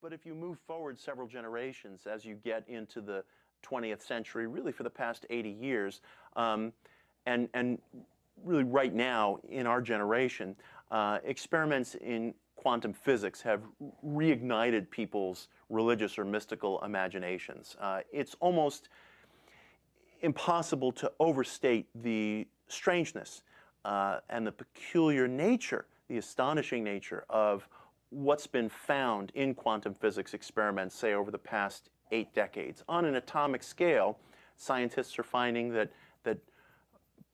But if you move forward several generations as you get into the 20th century, really for the past 80 years, and really right now in our generation, experiments in quantum physics have reignited people's religious or mystical imaginations. It's almost impossible to overstate the strangeness and the peculiar nature, the astonishing nature of what's been found in quantum physics experiments, say, over the past 8 decades. On an atomic scale, scientists are finding that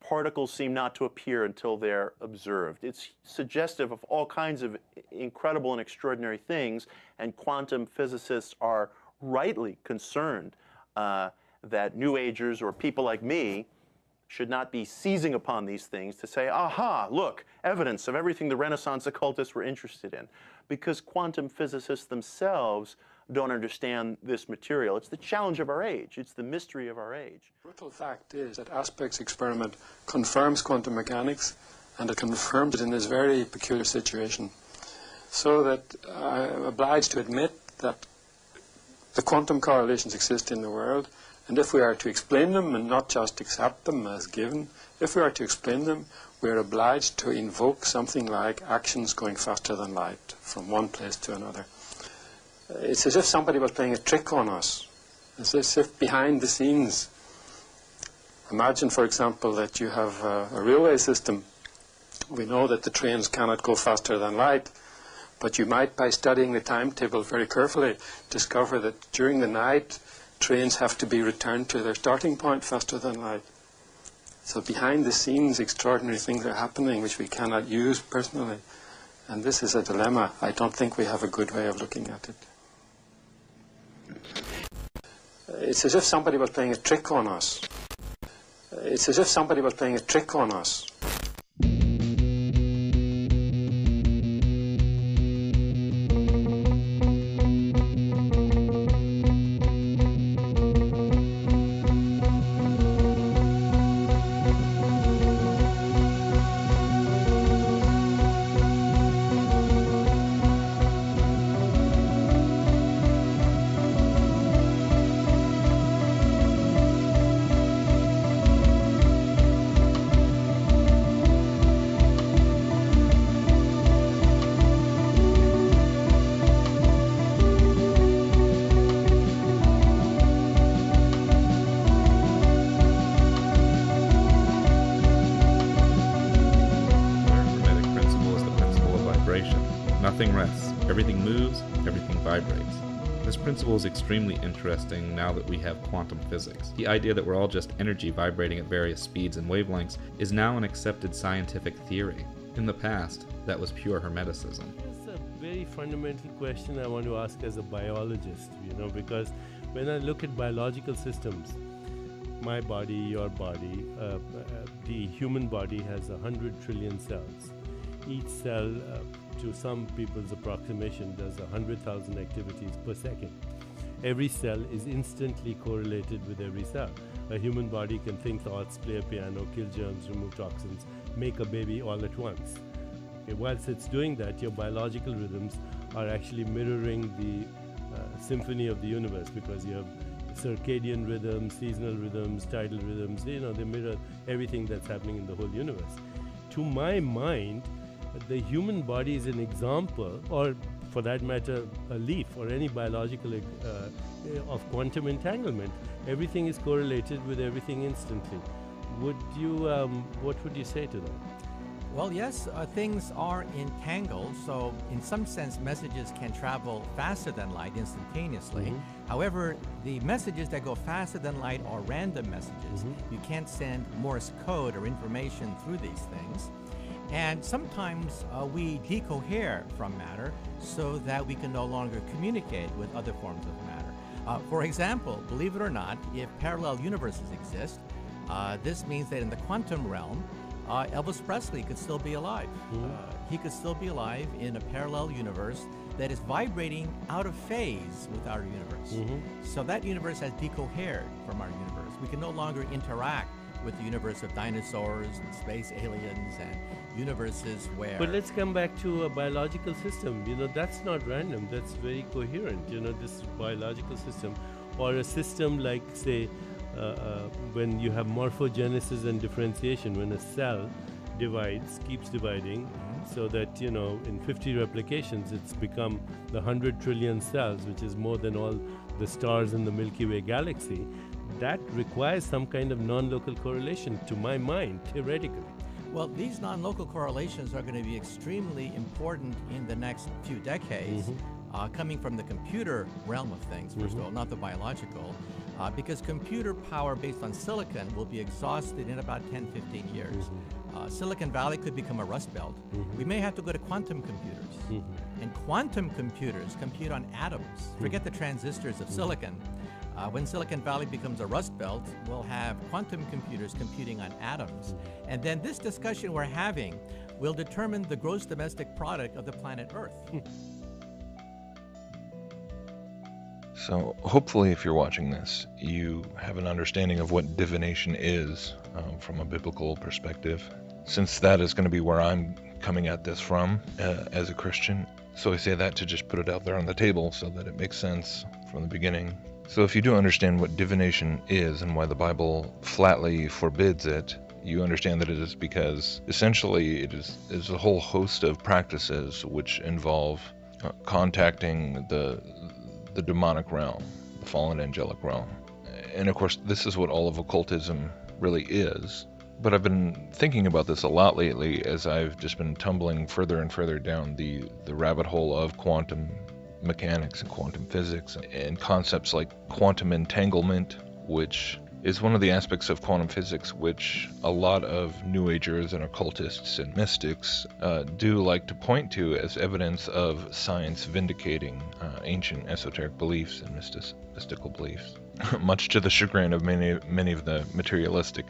particles seem not to appear until they're observed. It's suggestive of all kinds of incredible and extraordinary things, and quantum physicists are rightly concerned that New Agers or people like me should not be seizing upon these things to say, aha, look, evidence of everything the Renaissance occultists were interested in. Because quantum physicists themselves don't understand this material. It's the challenge of our age. It's the mystery of our age. The brutal fact is that Aspect's experiment confirms quantum mechanics, and it confirms it in this very peculiar situation. So that I'm obliged to admit that the quantum correlations exist in the world, and if we are to explain them and not just accept them as given, if we are to explain them, we are obliged to invoke something like actions going faster than light from one place to another. It's as if somebody was playing a trick on us. It's as if behind the scenes. Imagine, for example, that you have a railway system. We know that the trains cannot go faster than light, but you might, by studying the timetable very carefully, discover that during the night, trains have to be returned to their starting point faster than light. So behind the scenes, extraordinary things are happening which we cannot use personally. And this is a dilemma. I don't think we have a good way of looking at it. It's as if somebody was playing a trick on us. It's as if somebody was playing a trick on us. Nothing rests, everything moves, everything vibrates. This principle is extremely interesting now that we have quantum physics. The idea that we're all just energy vibrating at various speeds and wavelengths is now an accepted scientific theory. In the past, that was pure Hermeticism. It's a very fundamental question I want to ask as a biologist, because when I look at biological systems, my body, your body, the human body has 100 trillion cells. Each cell, to some people's approximation, does 100,000 activities per second. Every cell is instantly correlated with every cell. A human body can think thoughts, play a piano, kill germs, remove toxins, make a baby all at once. Okay, whilst it's doing that, your biological rhythms are actually mirroring the symphony of the universe, because you have circadian rhythms, seasonal rhythms, tidal rhythms. They mirror everything that's happening in the whole universe. To my mind, the human body is an example, or for that matter, a leaf or any biological of quantum entanglement. Everything is correlated with everything instantly. What would you say to that? Well, yes, things are entangled, so in some sense messages can travel faster than light instantaneously. Mm-hmm. However, the messages that go faster than light are random messages. Mm-hmm. You can't send Morse code or information through these things. And sometimes we decohere from matter so that we can no longer communicate with other forms of matter. For example, believe it or not, if parallel universes exist, this means that in the quantum realm, Elvis Presley could still be alive. Mm-hmm. He could still be alive in a parallel universe that is vibrating out of phase with our universe. Mm-hmm. So that universe has decohered from our universe. We can no longer interact with the universe of dinosaurs and space aliens and universes where... But let's come back to a biological system. That's not random. That's very coherent. This biological system, or a system like, say, when you have morphogenesis and differentiation, when a cell keeps dividing, so that, in 50 replications, it's become the 100 trillion cells, which is more than all the stars in the Milky Way galaxy. That requires some kind of non-local correlation, to my mind, theoretically. Well, these non-local correlations are going to be extremely important in the next few decades, coming from the computer realm of things, first of all, not the biological, because computer power based on silicon will be exhausted in about 10, 15 years. Silicon Valley could become a rust belt. We may have to go to quantum computers. And quantum computers compute on atoms. Forget the transistors of silicon. When Silicon Valley becomes a rust belt, we'll have quantum computers computing on atoms. And then this discussion we're having will determine the gross domestic product of the planet Earth. So hopefully if you're watching this, you have an understanding of what divination is from a biblical perspective, since that is going to be where I'm coming at this from as a Christian. So I say that to just put it out there on the table so that it makes sense from the beginning. So if you do understand what divination is and why the Bible flatly forbids it, you understand that it is because essentially it is a whole host of practices which involve contacting the demonic realm, the fallen angelic realm. And of course, this is what all of occultism really is. But I've been thinking about this a lot lately as I've just been tumbling further and further down the rabbit hole of quantum mechanics and quantum physics and concepts like quantum entanglement, which is one of the aspects of quantum physics which a lot of New Agers and occultists and mystics do like to point to as evidence of science vindicating ancient esoteric beliefs and mystical beliefs, much to the chagrin of many of the materialistic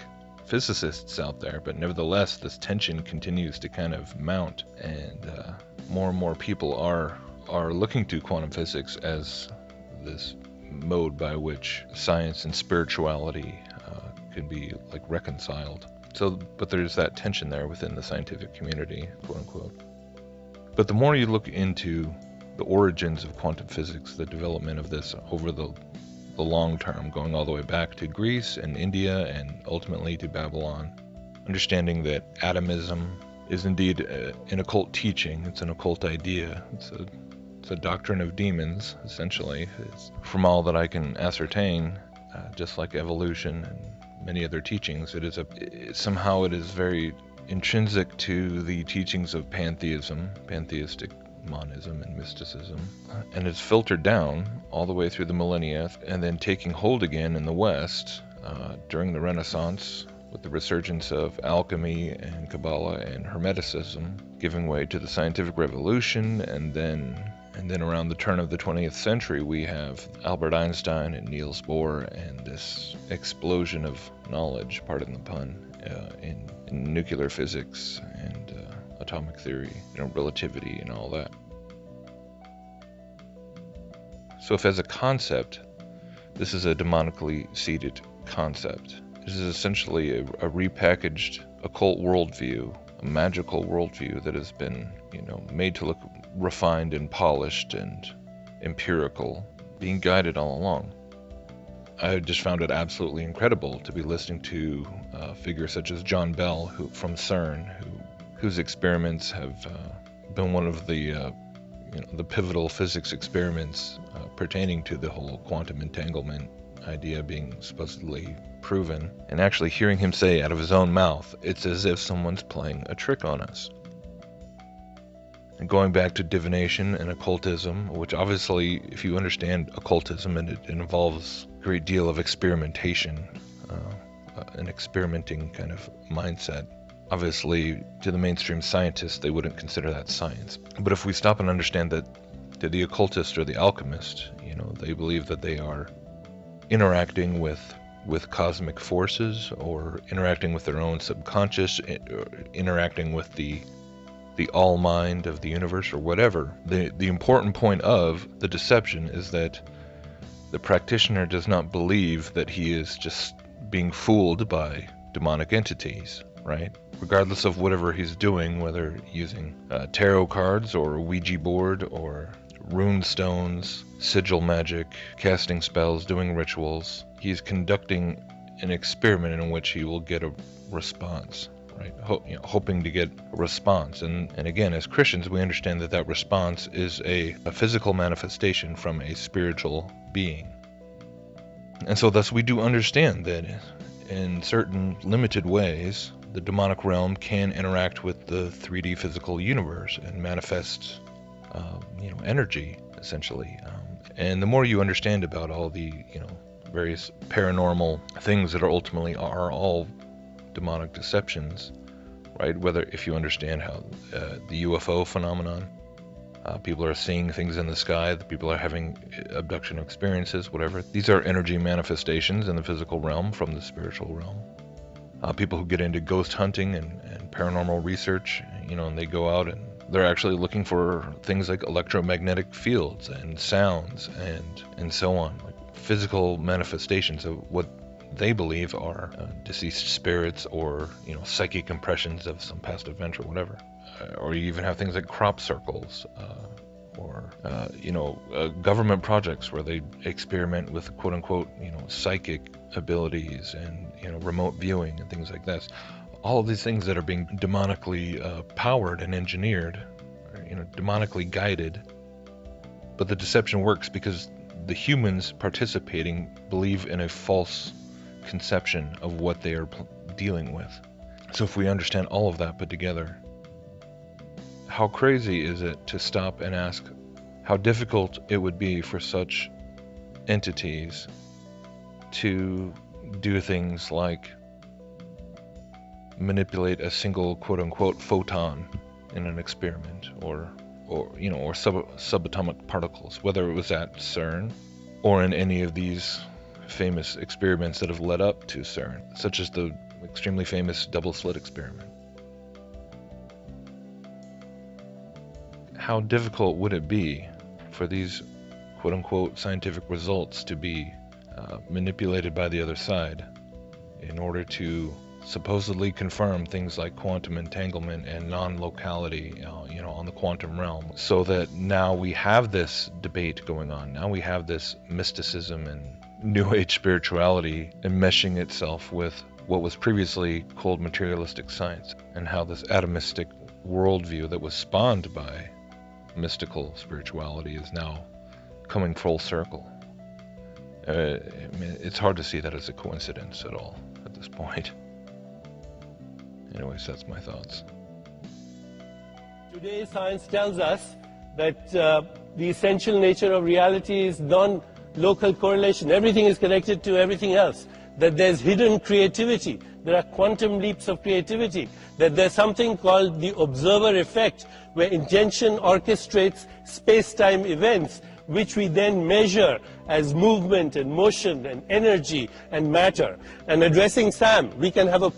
physicists out there. But nevertheless, this tension continues to kind of mount, and more and more people are looking to quantum physics as this mode by which science and spirituality can be like reconciled. So, but there's that tension there within the scientific community, quote unquote. But the more you look into the origins of quantum physics, the development of this over the long term, going all the way back to Greece and India and ultimately to Babylon, understanding that atomism is indeed an occult teaching, it's an occult idea, it's a doctrine of demons, essentially. From all that I can ascertain, just like evolution and many other teachings, somehow it is very intrinsic to the teachings of pantheism, pantheistic monism and mysticism, and it's filtered down all the way through the millennia, and then taking hold again in the West during the Renaissance with the resurgence of alchemy and Kabbalah and Hermeticism, giving way to the scientific revolution, and then around the turn of the 20th century, we have Albert Einstein and Niels Bohr and this explosion of knowledge, pardon the pun, in nuclear physics and atomic theory, relativity and all that. So if as a concept, this is a demonically seeded concept, this is essentially a repackaged occult worldview, a magical worldview that has been, made to look refined and polished and empirical, being guided all along. I just found it absolutely incredible to be listening to figures such as John Bell, from CERN, whose experiments have been one of the pivotal physics experiments pertaining to the whole quantum entanglement idea being supposedly proven, and actually hearing him say out of his own mouth, it's as if someone's playing a trick on us. And going back to divination and occultism, which obviously, if you understand occultism, and it involves a great deal of experimentation, an experimenting kind of mindset. Obviously, to the mainstream scientists, they wouldn't consider that science. But if we stop and understand that the occultist or the alchemist, they believe that they are interacting with cosmic forces, or interacting with their own subconscious, interacting with the all mind of the universe, or whatever. The important point of the deception is that the practitioner does not believe that he is just being fooled by demonic entities, right? Regardless of whatever he's doing, whether using tarot cards or a Ouija board or rune stones, sigil magic, casting spells, doing rituals, he's conducting an experiment in which he will get a response, right? Hoping to get a response. And again, as Christians, we understand that that response is a physical manifestation from a spiritual being. And so thus we do understand that in certain limited ways, the demonic realm can interact with the 3D physical universe and manifest, energy, essentially. And the more you understand about all the, various paranormal things that are ultimately are all demonic deceptions, right? Whether if you understand how the UFO phenomenon, people are seeing things in the sky, that people are having abduction experiences, whatever. These are energy manifestations in the physical realm from the spiritual realm. People who get into ghost hunting and paranormal research, and they go out and they're actually looking for things like electromagnetic fields and sounds and so on, like physical manifestations of what they believe are deceased spirits or psychic impressions of some past event or whatever. Or you even have things like crop circles, or government projects where they experiment with quote unquote psychic abilities and remote viewing and things like this. All of these things that are being demonically powered and engineered, or, demonically guided. But the deception works because the humans participating believe in a false conception of what they are dealing with. So if we understand all of that put together, how crazy is it to stop and ask how difficult it would be for such entities to do things like manipulate a single quote-unquote photon in an experiment, or subatomic particles, whether it was at CERN or in any of these famous experiments that have led up to CERN, such as the extremely famous double slit experiment. How difficult would it be for these quote-unquote scientific results to be manipulated by the other side in order to supposedly confirm things like quantum entanglement and non-locality, on the quantum realm, so that now we have this debate going on. Now we have this mysticism and New Age spirituality enmeshing itself with what was previously called materialistic science, and how this atomistic worldview that was spawned by mystical spirituality is now coming full circle. It's hard to see that as a coincidence at all at this point. Anyways, that's my thoughts. Today, science tells us that the essential nature of reality is non-local correlation. Everything is connected to everything else. That there's hidden creativity. There are quantum leaps of creativity. That there's something called the observer effect, where intention orchestrates space-time events, which we then measure as movement and motion and energy and matter. And addressing Sam, we can have a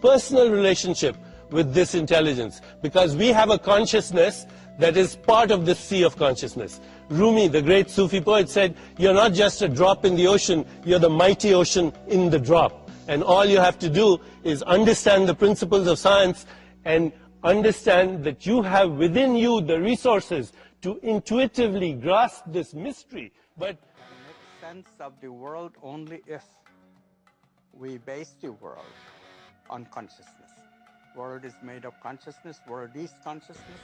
personal relationship with this intelligence, because we have a consciousness that is part of the sea of consciousness. Rumi, the great Sufi poet, said, you're not just a drop in the ocean, you're the mighty ocean in the drop. And all you have to do is understand the principles of science and understand that you have within you the resources to intuitively grasp this mystery. But make sense of the world only if we base the world on consciousness. World is made of consciousness, world is consciousness,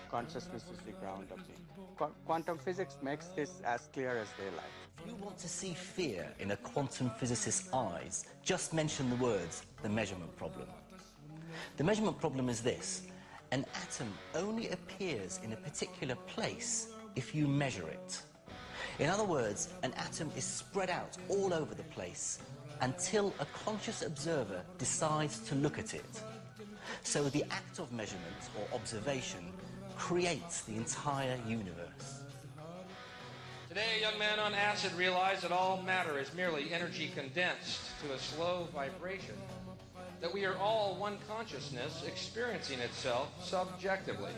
consciousness is the ground of being. Quantum physics makes this as clear as daylight. If you want to see fear in a quantum physicist's eyes, just mention the words, the measurement problem. The measurement problem is this: an atom only appears in a particular place if you measure it. In other words, an atom is spread out all over the place until a conscious observer decides to look at it. So the act of measurement or observation creates the entire universe. Today, a young man on acid realized that all matter is merely energy condensed to a slow vibration, that we are all one consciousness experiencing itself subjectively.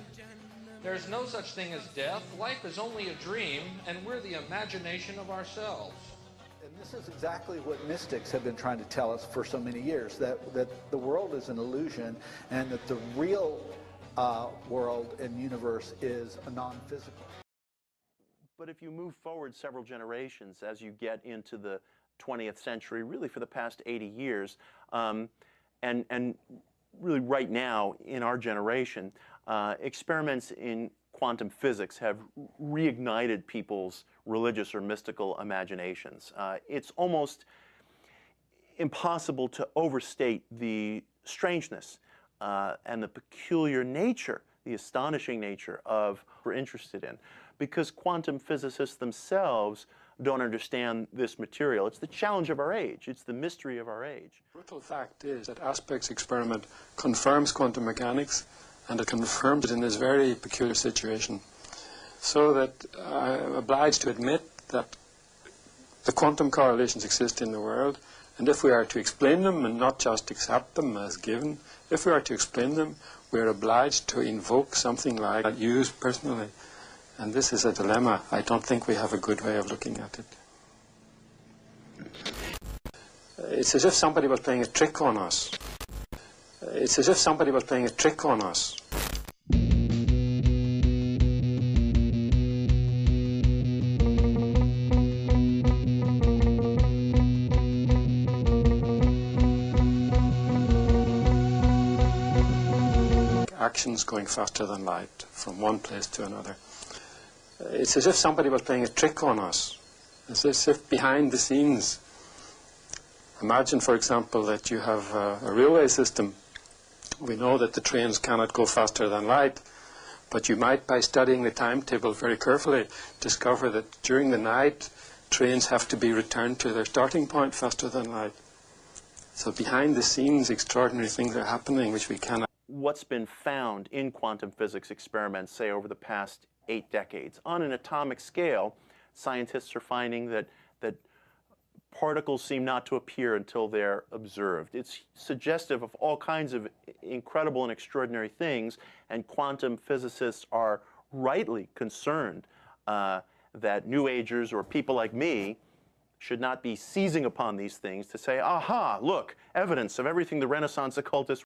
There's no such thing as death. Life is only a dream, and we're the imagination of ourselves. And this is exactly what mystics have been trying to tell us for so many years, that the world is an illusion and that the real world and universe is a non-physical. But if you move forward several generations as you get into the 20th century, really for the past 80 years, and really right now in our generation, experiments in quantum physics have reignited people's religious or mystical imaginations. It's almost impossible to overstate the strangeness and the peculiar nature, the astonishing nature of what we're interested in, because quantum physicists themselves don't understand this material. It's the challenge of our age. It's the mystery of our age. The brutal fact is that Aspect's experiment confirms quantum mechanics, and it confirms it in this very peculiar situation. So that I'm obliged to admit that the quantum correlations exist in the world, and if we are to explain them and not just accept them as given, if we are to explain them, we are obliged to invoke something like I use personally. And this is a dilemma. I don't think we have a good way of looking at it. It's as if somebody was playing a trick on us. It's as if somebody was playing a trick on us. Actions going faster than light from one place to another. It's as if somebody was playing a trick on us. It's as if behind the scenes. Imagine, for example, that you have a railway system. We know that the trains cannot go faster than light, but you might, by studying the timetable very carefully, discover that during the night, trains have to be returned to their starting point faster than light. So behind the scenes, extraordinary things are happening which we cannot. What's been found in quantum physics experiments, say over the past 8 decades, on an atomic scale, scientists are finding that particles seem not to appear until they're observed. It's suggestive of all kinds of incredible and extraordinary things, and quantum physicists are rightly concerned that New Agers or people like me should not be seizing upon these things to say, aha, look, evidence of everything the Renaissance occultists